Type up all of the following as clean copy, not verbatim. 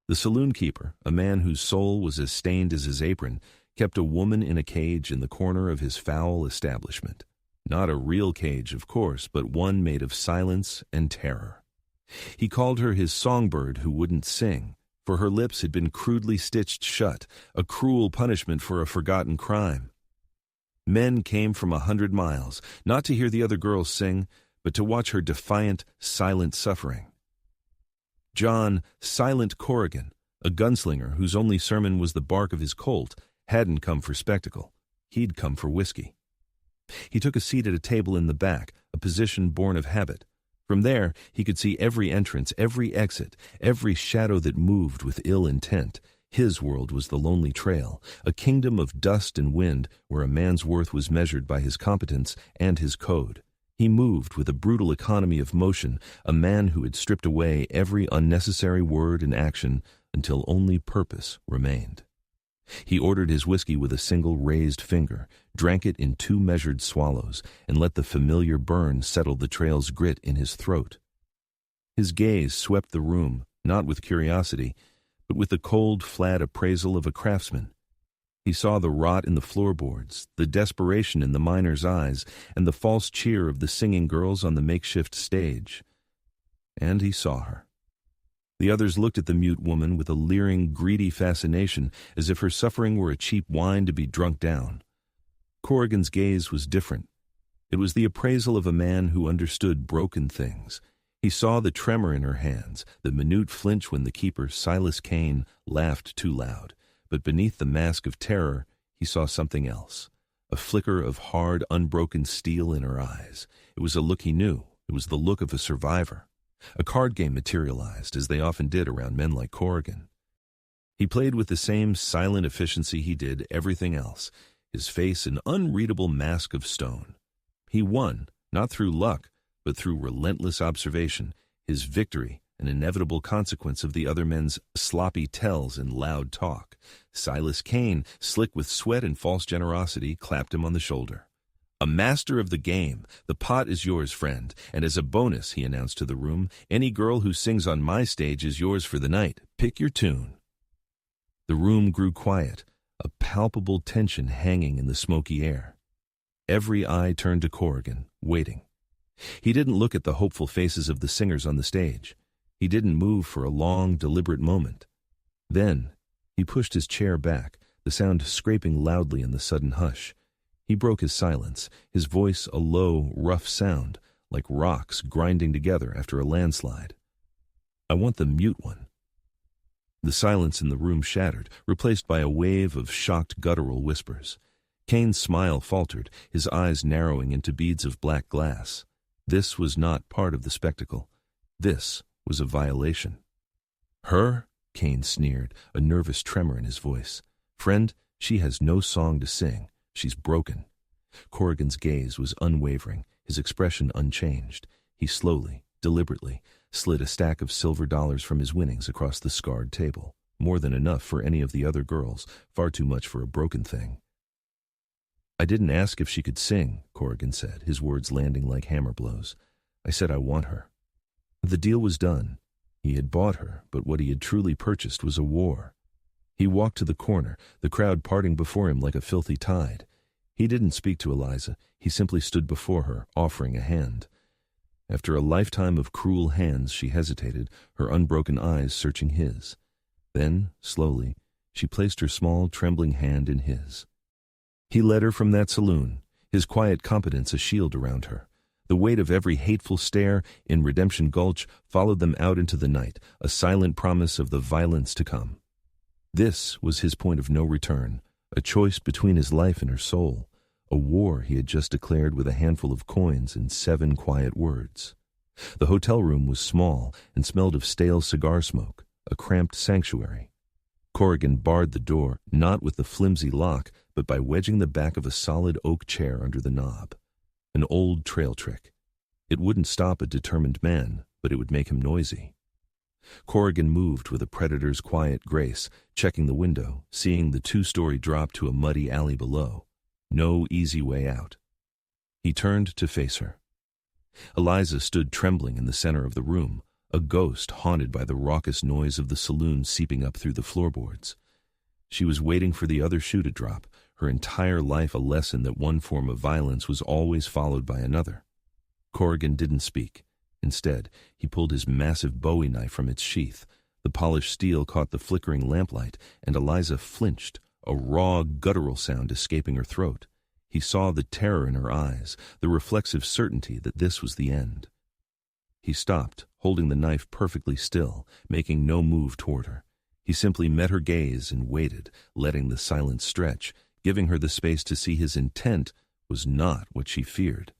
The saloon keeper, a man whose soul was as stained as his apron, kept a woman in a cage in the corner of his foul establishment. Not a real cage, of course, but one made of silence and terror. He called her his songbird who wouldn't sing, for her lips had been crudely stitched shut, a cruel punishment for a forgotten crime. Men came from 100 miles, not to hear the other girls sing, but to watch her defiant, silent suffering. John "Silent" Corrigan, a gunslinger whose only sermon was the bark of his Colt, hadn't come for spectacle. He'd come for whiskey. He took a seat at a table in the back, a position born of habit. From there, he could see every entrance, every exit, every shadow that moved with ill intent. His world was the lonely trail, a kingdom of dust and wind where a man's worth was measured by his competence and his code. He moved with a brutal economy of motion, a man who had stripped away every unnecessary word and action until only purpose remained. He ordered his whiskey with a single raised finger, drank it in 2 measured swallows, and let the familiar burn settle the trail's grit in his throat. His gaze swept the room, not with curiosity, but with the cold, flat appraisal of a craftsman. He saw the rot in the floorboards, the desperation in the miners' eyes, and the false cheer of the singing girls on the makeshift stage. And he saw her. The others looked at the mute woman with a leering, greedy fascination, as if her suffering were a cheap wine to be drunk down. Corrigan's gaze was different. It was the appraisal of a man who understood broken things. He saw the tremor in her hands, the minute flinch when the keeper, Silas Kane, laughed too loud. But beneath the mask of terror, he saw something else, a flicker of hard, unbroken steel in her eyes. It was a look he knew. It was the look of a survivor. A card game materialized, as they often did around men like Corrigan. He played with the same silent efficiency he did everything else, his face an unreadable mask of stone. He won, not through luck, but through relentless observation, his victory an inevitable consequence of the other men's sloppy tells and loud talk. Silas Kane, slick with sweat and false generosity, clapped him on the shoulder. "A master of the game. The pot is yours, friend, and as a bonus," he announced to the room, "any girl who sings on my stage is yours for the night. Pick your tune." The room grew quiet, a palpable tension hanging in the smoky air. Every eye turned to Corrigan, waiting. He didn't look at the hopeful faces of the singers on the stage. He didn't move for a long, deliberate moment. Then, he pushed his chair back, the sound scraping loudly in the sudden hush. He broke his silence, his voice a low, rough sound, like rocks grinding together after a landslide. "I want the mute one." The silence in the room shattered, replaced by a wave of shocked guttural whispers. Kane's smile faltered, his eyes narrowing into beads of black glass. This was not part of the spectacle. This was a violation. "Her?" Kane sneered, a nervous tremor in his voice. "Friend, she has no song to sing. She's broken." Corrigan's gaze was unwavering, his expression unchanged. He slowly, deliberately, slid a stack of silver dollars from his winnings across the scarred table. More than enough for any of the other girls, far too much for a broken thing. "I didn't ask if she could sing," Corrigan said, his words landing like hammer blows. "I said I want her." The deal was done. He had bought her, but what he had truly purchased was a war. He walked to the corner, the crowd parting before him like a filthy tide. He didn't speak to Eliza. He simply stood before her, offering a hand. After a lifetime of cruel hands, she hesitated, her unbroken eyes searching his. Then, slowly, she placed her small, trembling hand in his. He led her from that saloon, his quiet competence a shield around her. The weight of every hateful stare in Redemption Gulch followed them out into the night, a silent promise of the violence to come. This was his point of no return, a choice between his life and her soul, a war he had just declared with a handful of coins and 7 quiet words. The hotel room was small and smelled of stale cigar smoke, a cramped sanctuary. Corrigan barred the door, not with the flimsy lock, but by wedging the back of a solid oak chair under the knob. An old trail trick. It wouldn't stop a determined man, but it would make him noisy. Corrigan moved with a predator's quiet grace, checking the window, seeing the 2-story drop to a muddy alley below. No easy way out. He turned to face her. Eliza stood trembling in the center of the room, a ghost haunted by the raucous noise of the saloon seeping up through the floorboards. She was waiting for the other shoe to drop, her entire life a lesson that one form of violence was always followed by another. Corrigan didn't speak. Instead, he pulled his massive Bowie knife from its sheath. The polished steel caught the flickering lamplight, and Eliza flinched, a raw, guttural sound escaping her throat. He saw the terror in her eyes, the reflexive certainty that this was the end. He stopped, holding the knife perfectly still, making no move toward her. He simply met her gaze and waited, letting the silence stretch, giving her the space to see his intent was not what she feared.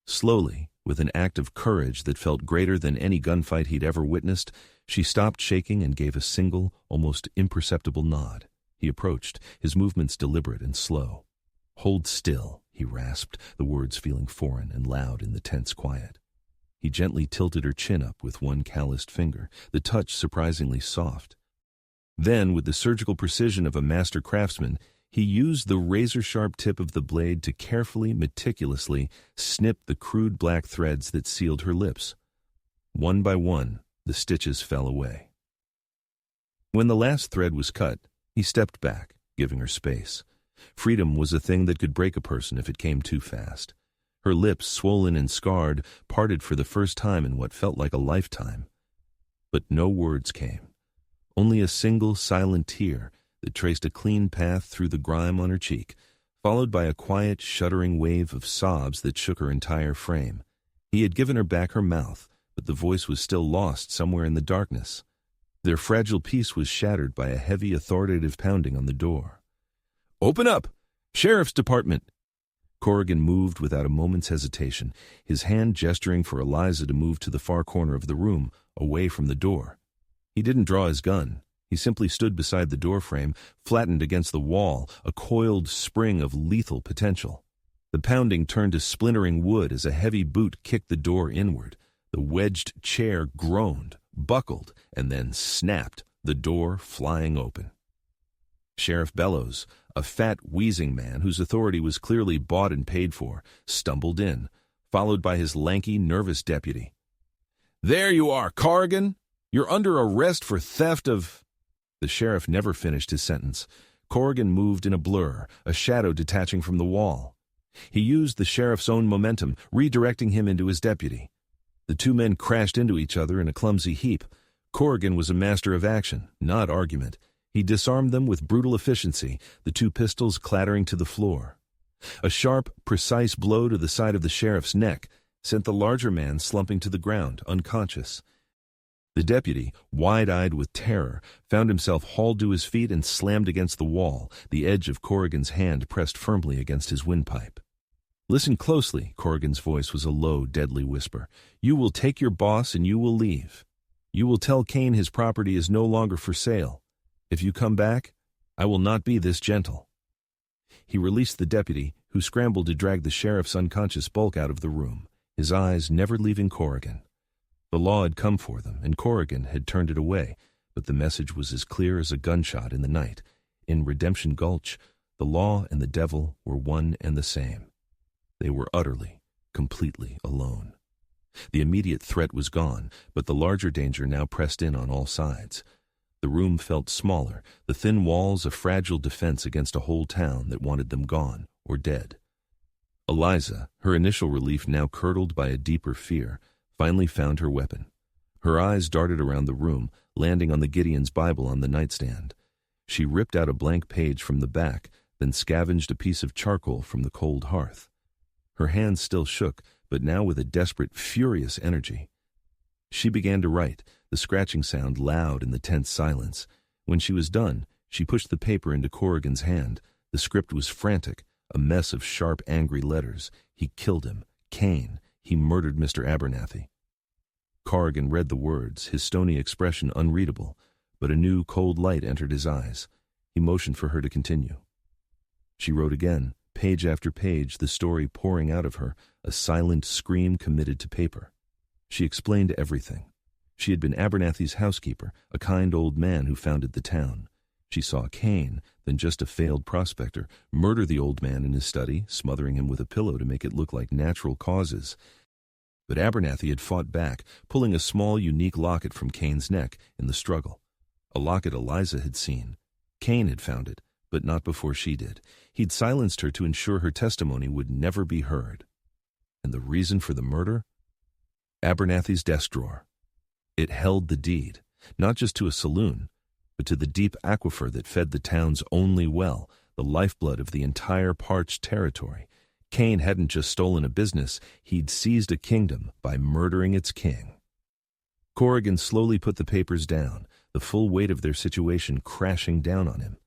Slowly, with an act of courage that felt greater than any gunfight he'd ever witnessed, she stopped shaking and gave a single, almost imperceptible nod. He approached, his movements deliberate and slow. "Hold still," he rasped, the words feeling foreign and loud in the tense quiet. He gently tilted her chin up with one calloused finger, the touch surprisingly soft. Then, with the surgical precision of a master craftsman, he used the razor-sharp tip of the blade to carefully, meticulously snip the crude black threads that sealed her lips. One by one, the stitches fell away. When the last thread was cut, he stepped back, giving her space. Freedom was a thing that could break a person if it came too fast. Her lips, swollen and scarred, parted for the first time in what felt like a lifetime. But no words came. Only a single silent tear that traced a clean path through the grime on her cheek, followed by a quiet, shuddering wave of sobs that shook her entire frame. He had given her back her mouth, but the voice was still lost somewhere in the darkness. Their fragile peace was shattered by a heavy, authoritative pounding on the door. "Open up! Sheriff's Department!" Corrigan moved without a moment's hesitation, his hand gesturing for Eliza to move to the far corner of the room, away from the door. He didn't draw his gun. He simply stood beside the doorframe, flattened against the wall, a coiled spring of lethal potential. The pounding turned to splintering wood as a heavy boot kicked the door inward. The wedged chair groaned, buckled, and then snapped, the door flying open. Sheriff Bellows, a fat, wheezing man whose authority was clearly bought and paid for, stumbled in, followed by his lanky, nervous deputy. "There you are, Corrigan! You're under arrest for theft of—" The sheriff never finished his sentence. Corrigan moved in a blur, a shadow detaching from the wall. He used the sheriff's own momentum, redirecting him into his deputy. The two men crashed into each other in a clumsy heap. Corrigan was a master of action, not argument. He disarmed them with brutal efficiency, the two pistols clattering to the floor. A sharp, precise blow to the side of the sheriff's neck sent the larger man slumping to the ground, unconscious. The deputy, wide-eyed with terror, found himself hauled to his feet and slammed against the wall, the edge of Corrigan's hand pressed firmly against his windpipe. "Listen closely," Corrigan's voice was a low, deadly whisper. "You will take your boss and you will leave. You will tell Kane his property is no longer for sale. If you come back, I will not be this gentle." He released the deputy, who scrambled to drag the sheriff's unconscious bulk out of the room, his eyes never leaving Corrigan. The law had come for them, and Corrigan had turned it away, but the message was as clear as a gunshot in the night. In Redemption Gulch, the law and the devil were one and the same. They were utterly, completely alone. The immediate threat was gone, but the larger danger now pressed in on all sides. The room felt smaller, the thin walls a fragile defense against a whole town that wanted them gone or dead. Eliza, her initial relief now curdled by a deeper fear, finally found her weapon. Her eyes darted around the room, landing on the Gideon's Bible on the nightstand. She ripped out a blank page from the back, then scavenged a piece of charcoal from the cold hearth. Her hands still shook, but now with a desperate, furious energy. She began to write, the scratching sound loud in the tense silence. When she was done, she pushed the paper into Corrigan's hand. The script was frantic, a mess of sharp, angry letters. He killed him. Kane. He murdered Mr. Abernathy. Corrigan read the words, his stony expression unreadable, but a new, cold light entered his eyes. He motioned for her to continue. She wrote again, page after page, the story pouring out of her, a silent scream committed to paper. She explained everything. She had been Abernathy's housekeeper, a kind old man who founded the town. She saw Kane, then just a failed prospector, murder the old man in his study, smothering him with a pillow to make it look like natural causes. But Abernathy had fought back, pulling a small, unique locket from Cain's neck in the struggle. A locket Eliza had seen. Cain had found it, but not before she did. He'd silenced her to ensure her testimony would never be heard. And the reason for the murder? Abernathy's desk drawer. It held the deed, not just to a saloon, but to the deep aquifer that fed the town's only well, the lifeblood of the entire parched territory. Cain hadn't just stolen a business, he'd seized a kingdom by murdering its king. Corrigan slowly put the papers down, the full weight of their situation crashing down on him.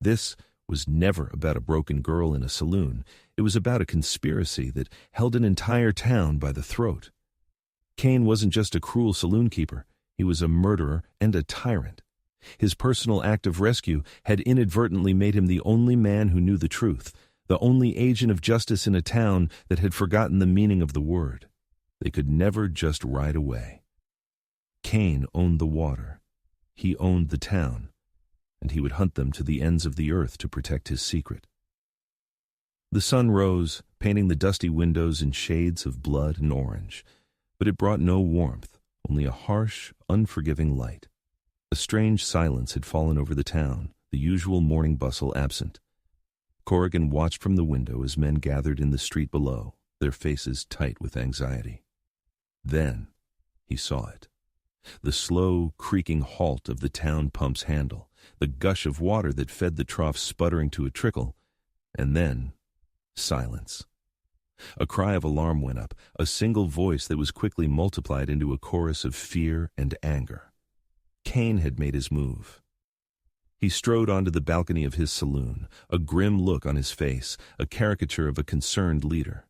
This was never about a broken girl in a saloon. It was about a conspiracy that held an entire town by the throat. Cain wasn't just a cruel saloon keeper. He was a murderer and a tyrant. His personal act of rescue had inadvertently made him the only man who knew the truth, the only agent of justice in a town that had forgotten the meaning of the word. They could never just ride away. Cain owned the water. He owned the town, and he would hunt them to the ends of the earth to protect his secret. The sun rose, painting the dusty windows in shades of blood and orange, but it brought no warmth, only a harsh, unforgiving light. A strange silence had fallen over the town, the usual morning bustle absent. Corrigan watched from the window as men gathered in the street below, their faces tight with anxiety. Then he saw it. The slow, creaking halt of the town pump's handle, the gush of water that fed the trough sputtering to a trickle, and then silence. A cry of alarm went up, a single voice that was quickly multiplied into a chorus of fear and anger. Cain had made his move. He strode onto the balcony of his saloon, a grim look on his face, a caricature of a concerned leader.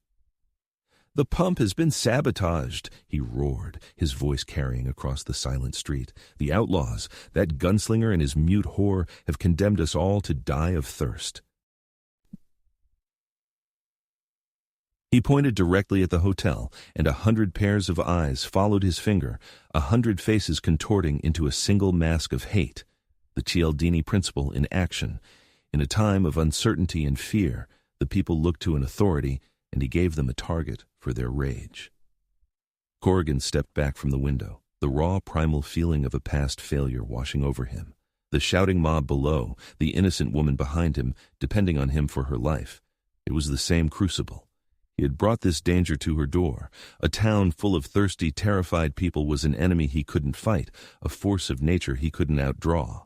"The pump has been sabotaged," he roared, his voice carrying across the silent street. "The outlaws, that gunslinger and his mute whore, have condemned us all to die of thirst." He pointed directly at the hotel, and 100 pairs of eyes followed his finger, 100 faces contorting into a single mask of hate. The Cialdini principle in action. In a time of uncertainty and fear, the people looked to an authority, and he gave them a target for their rage. Corrigan stepped back from the window, the raw primal feeling of a past failure washing over him. The shouting mob below, the innocent woman behind him, depending on him for her life. It was the same crucible. He had brought this danger to her door. A town full of thirsty, terrified people was an enemy he couldn't fight, a force of nature he couldn't outdraw.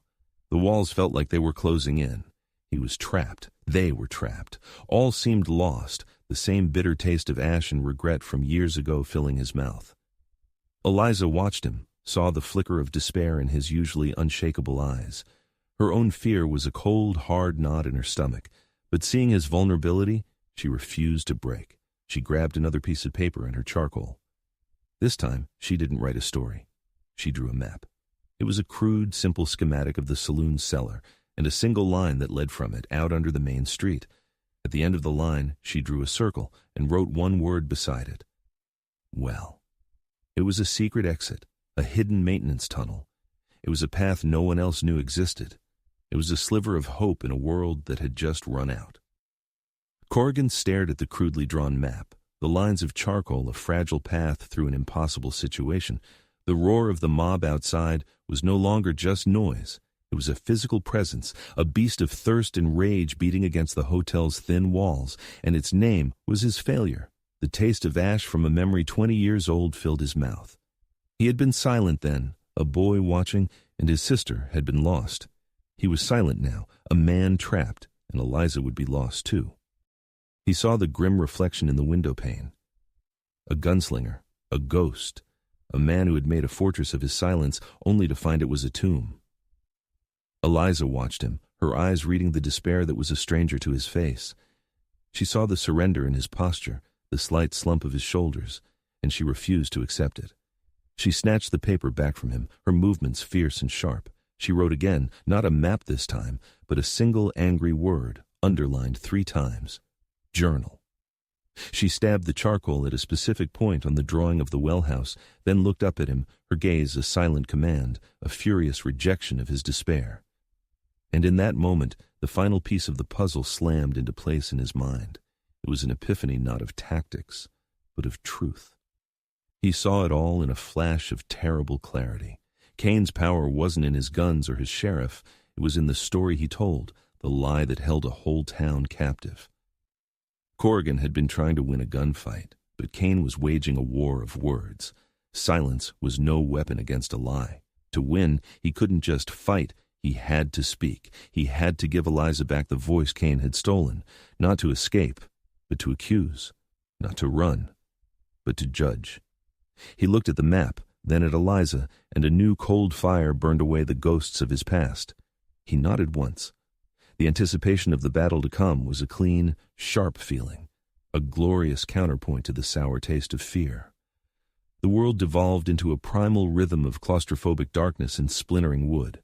The walls felt like they were closing in. He was trapped. They were trapped. All seemed lost, the same bitter taste of ash and regret from years ago filling his mouth. Eliza watched him, saw the flicker of despair in his usually unshakable eyes. Her own fear was a cold, hard knot in her stomach, but seeing his vulnerability, she refused to break. She grabbed another piece of paper and her charcoal. This time, she didn't write a story. She drew a map. It was a crude, simple schematic of the saloon cellar, and a single line that led from it out under the main street. At the end of the line, she drew a circle and wrote one word beside it. Well. It was a secret exit, a hidden maintenance tunnel. It was a path no one else knew existed. It was a sliver of hope in a world that had just run out. Corrigan stared at the crudely drawn map, the lines of charcoal, a fragile path through an impossible situation. The roar of the mob outside was no longer just noise. It was a physical presence, a beast of thirst and rage beating against the hotel's thin walls, and its name was his failure. The taste of ash from a memory 20 years old filled his mouth. He had been silent then, a boy watching, and his sister had been lost. He was silent now, a man trapped, and Eliza would be lost too. He saw the grim reflection in the window pane. A gunslinger, a ghost, a man who had made a fortress of his silence only to find it was a tomb. Eliza watched him, her eyes reading the despair that was a stranger to his face. She saw the surrender in his posture, the slight slump of his shoulders, and she refused to accept it. She snatched the paper back from him, her movements fierce and sharp. She wrote again, not a map this time, but a single angry word, underlined 3 times. Journal. She stabbed the charcoal at a specific point on the drawing of the well house, then looked up at him, her gaze a silent command, a furious rejection of his despair. And in that moment, the final piece of the puzzle slammed into place in his mind. It was an epiphany not of tactics, but of truth. He saw it all in a flash of terrible clarity. Kane's power wasn't in his guns or his sheriff. It was in the story he told, the lie that held a whole town captive. Corrigan had been trying to win a gunfight, but Kane was waging a war of words. Silence was no weapon against a lie. To win, he couldn't just fight. He had to speak. He had to give Eliza back the voice Kane had stolen, not to escape, but to accuse, not to run, but to judge. He looked at the map, then at Eliza, and a new cold fire burned away the ghosts of his past. He nodded once. The anticipation of the battle to come was a clean, sharp feeling, a glorious counterpoint to the sour taste of fear. The world devolved into a primal rhythm of claustrophobic darkness and splintering wood.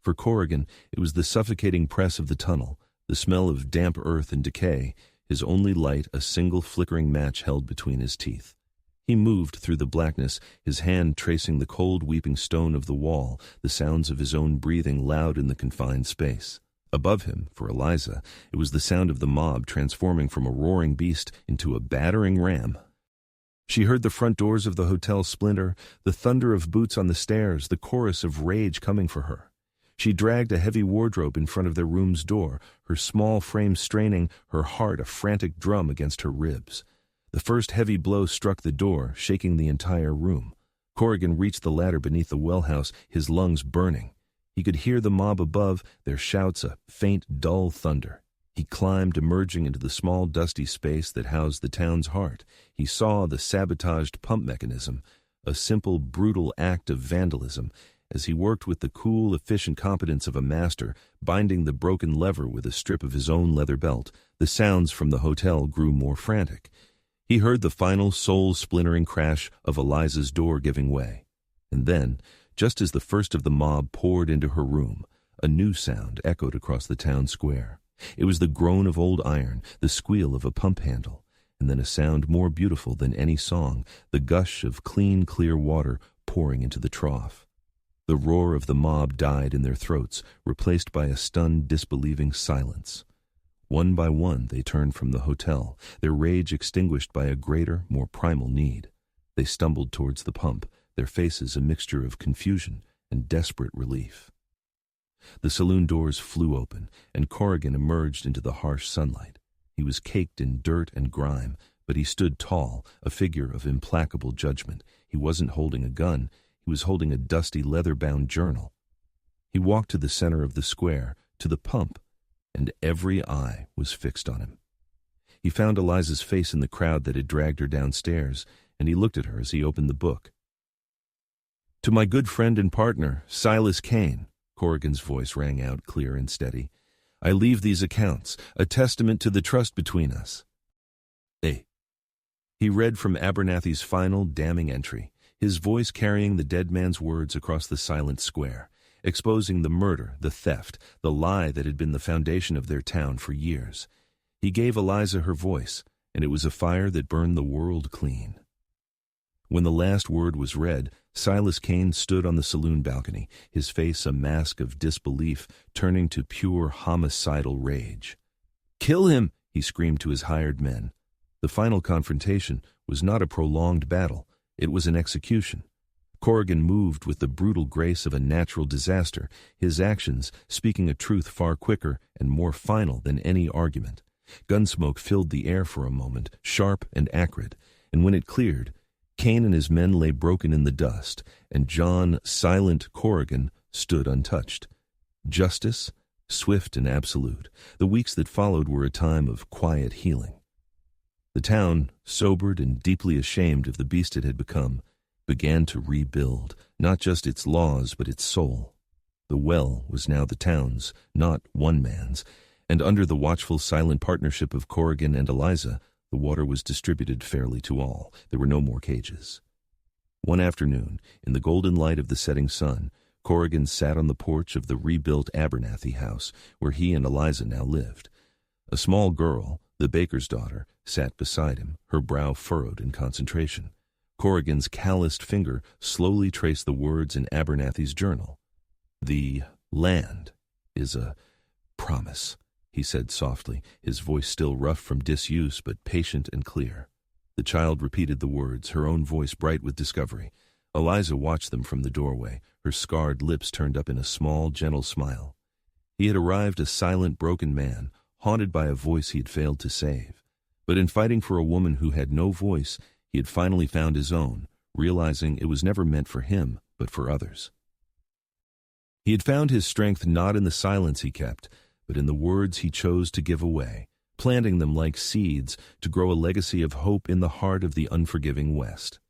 For Corrigan, it was the suffocating press of the tunnel, the smell of damp earth and decay, his only light a single flickering match held between his teeth. He moved through the blackness, his hand tracing the cold weeping stone of the wall, the sounds of his own breathing loud in the confined space. Above him, for Eliza, it was the sound of the mob transforming from a roaring beast into a battering ram. She heard the front doors of the hotel splinter, the thunder of boots on the stairs, the chorus of rage coming for her. She dragged a heavy wardrobe in front of their room's door, her small frame straining, her heart a frantic drum against her ribs. The first heavy blow struck the door, shaking the entire room. Corrigan reached the ladder beneath the well house, his lungs burning. He could hear the mob above, their shouts a faint, dull thunder. He climbed, emerging into the small, dusty space that housed the town's heart. He saw the sabotaged pump mechanism, a simple, brutal act of vandalism, as he worked with the cool, efficient competence of a master, binding the broken lever with a strip of his own leather belt. The sounds from the hotel grew more frantic. He heard the final soul-splintering crash of Eliza's door giving way. And then, just as the first of the mob poured into her room, a new sound echoed across the town square. It was the groan of old iron, the squeal of a pump handle, and then a sound more beautiful than any song, the gush of clean, clear water pouring into the trough. The roar of the mob died in their throats, replaced by a stunned, disbelieving silence. One by one they turned from the hotel, their rage extinguished by a greater, more primal need. They stumbled towards the pump, their faces a mixture of confusion and desperate relief. The saloon doors flew open, and Corrigan emerged into the harsh sunlight. He was caked in dirt and grime, but he stood tall, a figure of implacable judgment. He wasn't holding a gun, he was holding a dusty leather-bound journal. He walked to the center of the square, to the pump, and every eye was fixed on him. He found Eliza's face in the crowd that had dragged her downstairs, and he looked at her as he opened the book. "To my good friend and partner, Silas Kane," Corrigan's voice rang out clear and steady, "I leave these accounts, a testament to the trust between us." He read from Abernathy's final, damning entry, his voice carrying the dead man's words across the silent square, exposing the murder, the theft, the lie that had been the foundation of their town for years. He gave Eliza her voice, and it was a fire that burned the world clean. When the last word was read, Silas Kane stood on the saloon balcony, his face a mask of disbelief turning to pure homicidal rage. "Kill him!" he screamed to his hired men. The final confrontation was not a prolonged battle, it was an execution. Corrigan moved with the brutal grace of a natural disaster, his actions speaking a truth far quicker and more final than any argument. Gunsmoke filled the air for a moment, sharp and acrid, and when it cleared, Kane and his men lay broken in the dust, and John "Silent" Corrigan stood untouched. Justice, swift and absolute. The weeks that followed were a time of quiet healing. The town, sobered and deeply ashamed of the beast it had become, began to rebuild, not just its laws but its soul. The well was now the town's, not one man's, and under the watchful, silent partnership of Corrigan and Eliza, the water was distributed fairly to all. There were no more cages. One afternoon, in the golden light of the setting sun, Corrigan sat on the porch of the rebuilt Abernathy house, where he and Eliza now lived. A small girl, the baker's daughter, sat beside him, her brow furrowed in concentration. Corrigan's calloused finger slowly traced the words in Abernathy's journal. "The land is a promise," he said softly, his voice still rough from disuse but patient and clear. The child repeated the words, her own voice bright with discovery. Eliza watched them from the doorway, her scarred lips turned up in a small, gentle smile. He had arrived a silent, broken man, haunted by a voice he had failed to save. But in fighting for a woman who had no voice, he had finally found his own, realizing it was never meant for him, but for others. He had found his strength not in the silence he kept, but in the words he chose to give away, planting them like seeds to grow a legacy of hope in the heart of the unforgiving West.